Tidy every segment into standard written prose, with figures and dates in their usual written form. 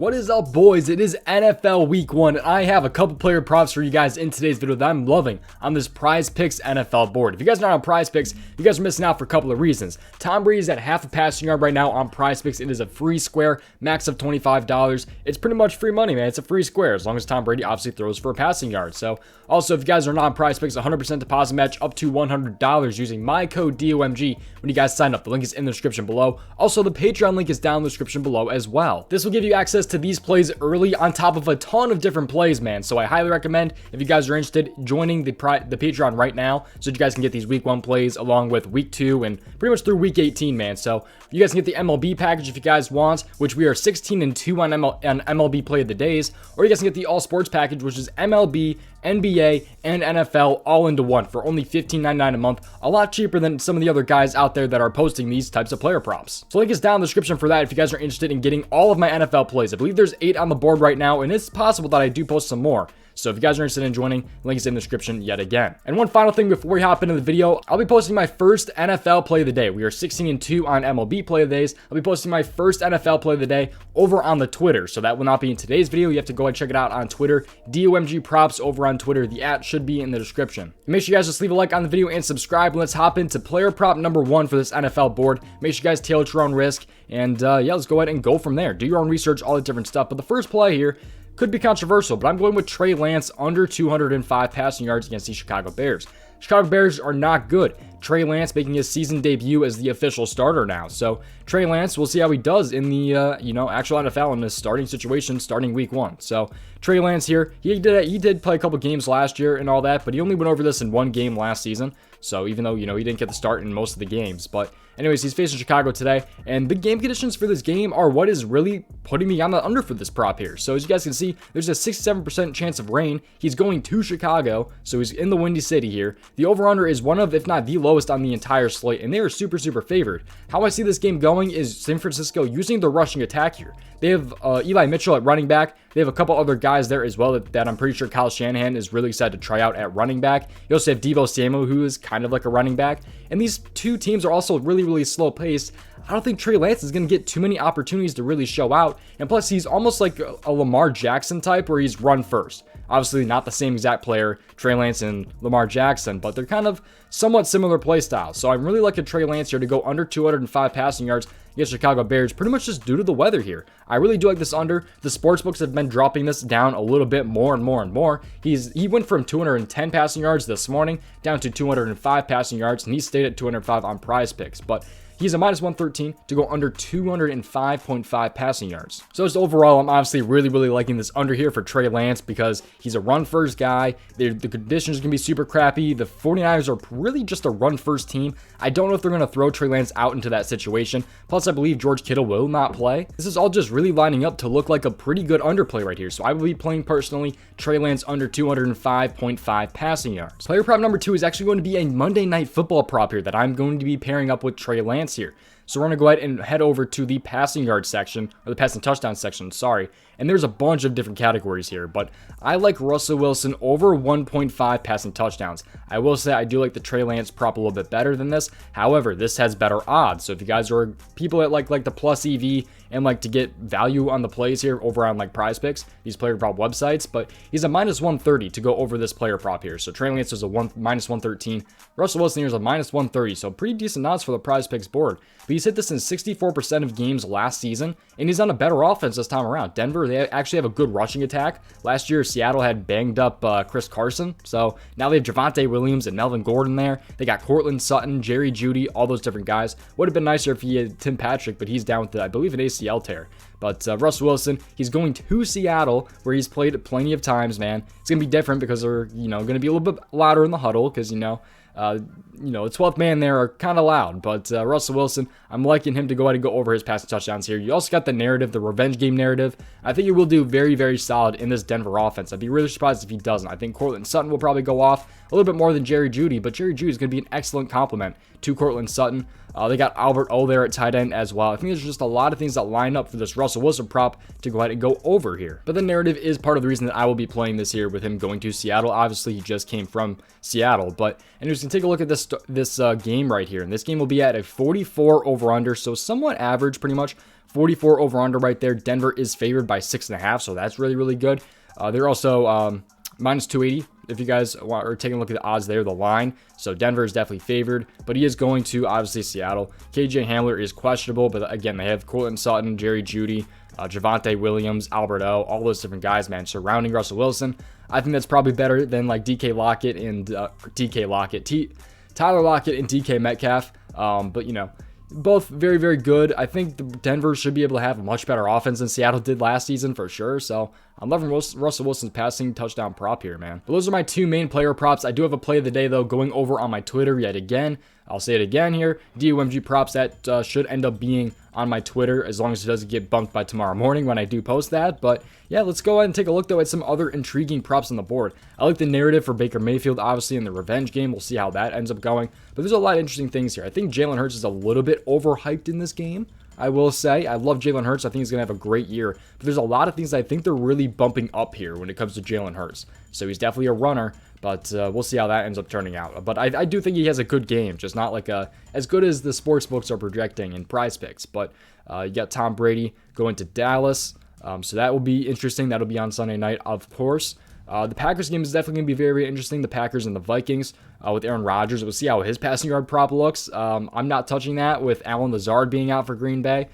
What is up, boys? It is NFL Week 1, and I have a couple player props for you guys in today's video that I'm loving on this PrizePicks NFL board. If you guys are not on PrizePicks, you guys are missing out for a couple of reasons. Tom Brady is at half a passing yard right now on PrizePicks. It is a free square, max of $25. It's pretty much free money, man. It's a free square as long as Tom Brady obviously throws for a passing yard. So, also, if you guys are not on PrizePicks, 100% deposit match up to $100 using my code DOMG when you guys sign up. The link is in the description below. Also, the Patreon link is down in the description below as well. This will give you access to these plays early on top of a ton of different plays, man. So I highly recommend, if you guys are interested, joining the Patreon right now so that you guys can get these week 1 plays along with week 2 and pretty much through week 18, man. So you guys can get the MLB package if you guys want, which we are 16-2 on MLB play of the days, or you guys can get the all sports package, which is MLB, NBA, and NFL all into one for only $15.99 a month. A lot cheaper than some of the other guys out there that are posting these types of player props. So link is down in the description for that if you guys are interested in getting all of my NFL plays. I believe there's 8 on the board right now, and it's possible that I do post some more. So if you guys are interested in joining, link is in the description yet again. And one final thing before we hop into the video, I'll be posting my first NFL play of the day. We are 16-2 on MLB play of the days. I'll be posting my first NFL play of the day over on the Twitter. So that will not be in today's video. You have to go and check it out on Twitter. DOMG props over on Twitter. The @ should be in the description. Make sure you guys just leave a like on the video and subscribe. And let's hop into player prop number 1 for this NFL board. Make sure you guys tailor your own risk. And yeah, let's go ahead and go from there. Do your own research, all the different stuff. But the first play here could be controversial, but I'm going with Trey Lance under 205 passing yards against the Chicago Bears. Chicago Bears are not good. Trey Lance making his season debut as the official starter now. So Trey Lance, we'll see how he does in the actual NFL in this starting situation starting week 1. So Trey Lance here, he did play a couple games last year and all that, but he only went over this in 1 game last season. So even though, he didn't get the start in most of the games, but anyways, he's facing Chicago today, and the game conditions for this game are what is really putting me on the under for this prop here. So as you guys can see, there's a 67% chance of rain. He's going to Chicago, so he's in the Windy City here. The over-under is one of, if not the lowest on the entire slate, and they are super, super favored. How I see this game going is San Francisco using the rushing attack here. They have Eli Mitchell at running back. They have a couple other guys there as well that I'm pretty sure Kyle Shanahan is really excited to try out at running back. You also have Deebo Samuel, who is kind of like a running back. And these two teams are also really, really slow paced. I don't think Trey Lance is going to get too many opportunities to really show out. And plus, he's almost like a Lamar Jackson type where he's run first. Obviously, not the same exact player, Trey Lance and Lamar Jackson, but they're kind of somewhat similar play styles. So I'm really liking Trey Lance here to go under 205 passing yards against Chicago Bears, pretty much just due to the weather here. I really do like this under. The sportsbooks have been dropping this down a little bit more and more and more. He went from 210 passing yards this morning down to 205 passing yards, and he stayed at 205 on PrizePicks. But he's a -113 to go under 205.5 passing yards. So just overall, I'm obviously really, really liking this under here for Trey Lance because he's a run-first guy. The conditions can be super crappy. The 49ers are really just a run-first team. I don't know if they're going to throw Trey Lance out into that situation. Plus, I believe George Kittle will not play. This is all just really lining up to look like a pretty good underplay right here. So I will be playing personally Trey Lance under 205.5 passing yards. Player prop number 2 is actually going to be a Monday Night Football prop here that I'm going to be pairing up with Trey Lance here. So we're going to go ahead and head over to the passing yard section, or the passing touchdown section, sorry. And there's a bunch of different categories here, but I like Russell Wilson over 1.5 passing touchdowns. I will say I do like the Trey Lance prop a little bit better than this. However, this has better odds. So if you guys are people that like the plus EV and like to get value on the plays here over on like PrizePicks, these player prop websites, but he's a -130 to go over this player prop here. So Trey Lance is a -113. Russell Wilson here is a -130, so pretty decent odds for the PrizePicks board. But he's hit this in 64% of games last season, and he's on a better offense this time around. Denver, they actually have a good rushing attack. Last year, Seattle had banged up Chris Carson, so now they have Javonte Williams and Melvin Gordon there. They got Cortland Sutton, Jerry Jeudy, all those different guys. Would have been nicer if he had Tim Patrick, but he's down with, I believe, an ACL tear. But Russell Wilson, he's going to Seattle, where he's played plenty of times, man. It's going to be different because they're, going to be a little bit louder in the huddle because, the 12th man there are kind of loud, but Russell Wilson, I'm liking him to go ahead and go over his passing touchdowns here. You also got the narrative, the revenge game narrative. I think he will do very, very solid in this Denver offense. I'd be really surprised if he doesn't. I think Cortland Sutton will probably go off a little bit more than Jerry Jeudy, but Jerry Jeudy is going to be an excellent complement to Cortland Sutton. They got Albert O there at tight end as well. I think there's just a lot of things that line up for this Russell Wilson prop to go ahead and go over here. But the narrative is part of the reason that I will be playing this here with him going to Seattle. Obviously, he just came from Seattle. But anyways, you can take a look at this game right here. And this game will be at a 44 over-under, so somewhat average pretty much. 44 over under right there. Denver is favored by 6.5, so that's really, really good. They're also minus 280 if you guys are taking a look at the odds there, the line. So Denver is definitely favored, but he is going to obviously Seattle. KJ Hamler is questionable, but again, they have Courtland Sutton, Jerry Jeudy, Javonte Williams, Albert O, all those different guys, man, surrounding Russell Wilson. I think that's probably better than like Tyler Lockett and DK Metcalf. But you know, both very, very good. I think Denver should be able to have a much better offense than Seattle did last season for sure. So I'm loving Russell Wilson's passing touchdown prop here, man. But those are my two main player props. I do have a play of the day, though, going over on my Twitter yet again. I'll say it again here. DOMG props that should end up being on my Twitter as long as it doesn't get bumped by tomorrow morning when I do post that. But yeah, let's go ahead and take a look, though, at some other intriguing props on the board. I like the narrative for Baker Mayfield, obviously, in the revenge game. We'll see how that ends up going. But there's a lot of interesting things here. I think Jalen Hurts is a little bit overhyped in this game. I will say, I love Jalen Hurts. I think he's going to have a great year. But there's a lot of things I think they're really bumping up here when it comes to Jalen Hurts. So he's definitely a runner, but we'll see how that ends up turning out. But I do think he has a good game, just not like as good as the sports books are projecting in prize picks. But you got Tom Brady going to Dallas. So that will be interesting. That'll be on Sunday night, of course. The Packers game is definitely going to be very, very interesting. The Packers and the Vikings with Aaron Rodgers. We'll see how his passing yard prop looks. I'm not touching that with Allen Lazard being out for Green Bay.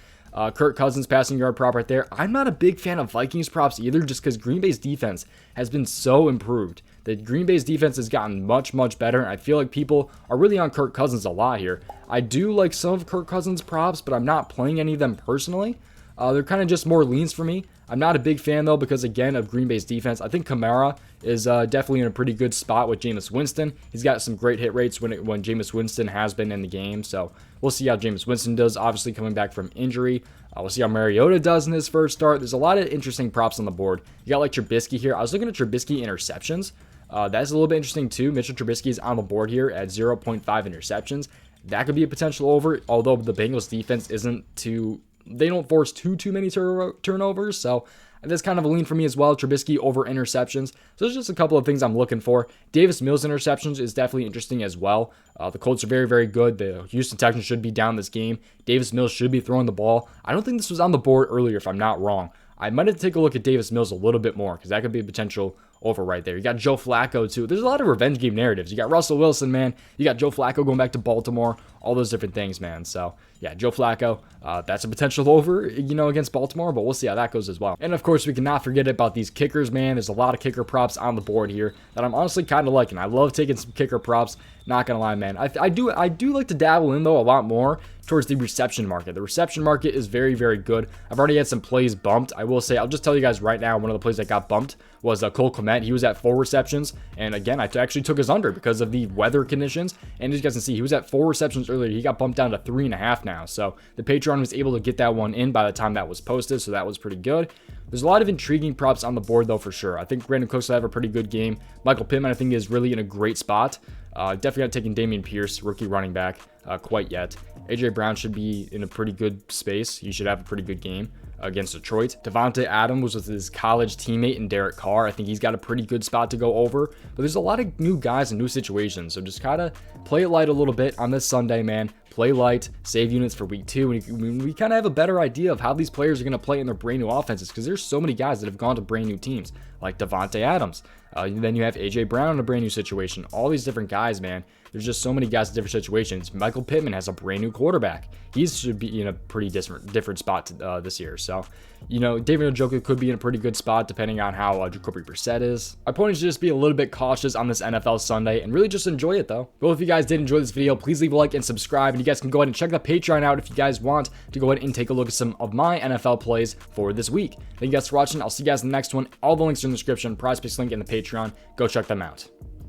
Kirk Cousins passing yard prop right there. I'm not a big fan of Vikings props either, just because Green Bay's defense has been so improved. The Green Bay's defense has gotten much, much better, and I feel like people are really on Kirk Cousins a lot here. I do like some of Kirk Cousins' props, but I'm not playing any of them personally. They're kind of just more leans for me. I'm not a big fan, though, because, again, of Green Bay's defense. I think Kamara is definitely in a pretty good spot with Jameis Winston. He's got some great hit rates when Jameis Winston has been in the game. So we'll see how Jameis Winston does, obviously coming back from injury. We'll see how Mariota does in his first start. There's a lot of interesting props on the board. You got, like, Trubisky here. I was looking at Trubisky interceptions. That's a little bit interesting, too. Mitchell Trubisky is on the board here at 0.5 interceptions. That could be a potential over, although the Bengals defense isn't too... They don't force too many turnovers, so that's kind of a lean for me as well. Trubisky over interceptions. So there's just a couple of things I'm looking for. Davis Mills interceptions is definitely interesting as well. The Colts are very, very good. The Houston Texans should be down this game. Davis Mills should be throwing the ball. I don't think this was on the board earlier, if I'm not wrong. I might have to take a look at Davis Mills a little bit more because that could be a potential over right there. You got Joe Flacco, too. There's a lot of revenge game narratives. You got Russell Wilson, man. You got Joe Flacco going back to Baltimore. All those different things, man. So, yeah, Joe Flacco, that's a potential over, against Baltimore, but we'll see how that goes as well. And, of course, we cannot forget about these kickers, man. There's a lot of kicker props on the board here that I'm honestly kind of liking. I love taking some kicker props. Not going to lie, man. I do like to dabble in, though, a lot more towards the reception market. The reception market is very, very good. I've already had some plays bumped. I will say, I'll just tell you guys right now, one of the plays that got bumped was Cole Kmet. He was at 4 receptions. And again, I actually took his under because of the weather conditions. And as you guys can see, he was at 4 receptions earlier. He got bumped down to 3.5 now. So the Patreon was able to get that one in by the time that was posted. So that was pretty good. There's a lot of intriguing props on the board, though, for sure. I think Brandon Cooks will have a pretty good game. Michael Pittman, I think, is really in a great spot. Definitely not taking Dameon Pierce, rookie running back, quite yet. A.J. Brown should be in a pretty good space. He should have a pretty good game against Detroit. Devontae Adams was with his college teammate in Derek Carr. I think he's got a pretty good spot to go over. But there's a lot of new guys and new situations. So just kind of play it light a little bit on this Sunday, man. Play light, save units for week 2. And we kind of have a better idea of how these players are going to play in their brand new offenses because there's so many guys that have gone to brand new teams, like Devontae Adams. Then you have A.J. Brown in a brand new situation. All these different guys, man. There's just so many guys in different situations. Michael Pittman has a brand new quarterback. He should be in a pretty different spot this year. So, David Njoku could be in a pretty good spot depending on how Jacoby Brissett is. My point is to just be a little bit cautious on this NFL Sunday and really just enjoy it, though. Well, if you guys did enjoy this video, please leave a like and subscribe. And you guys can go ahead and check the Patreon out if you guys want to go ahead and take a look at some of my NFL plays for this week. Thank you guys for watching. I'll see you guys in the next one. All the links are in the description. Prize Picks link in the Patreon. Go check them out.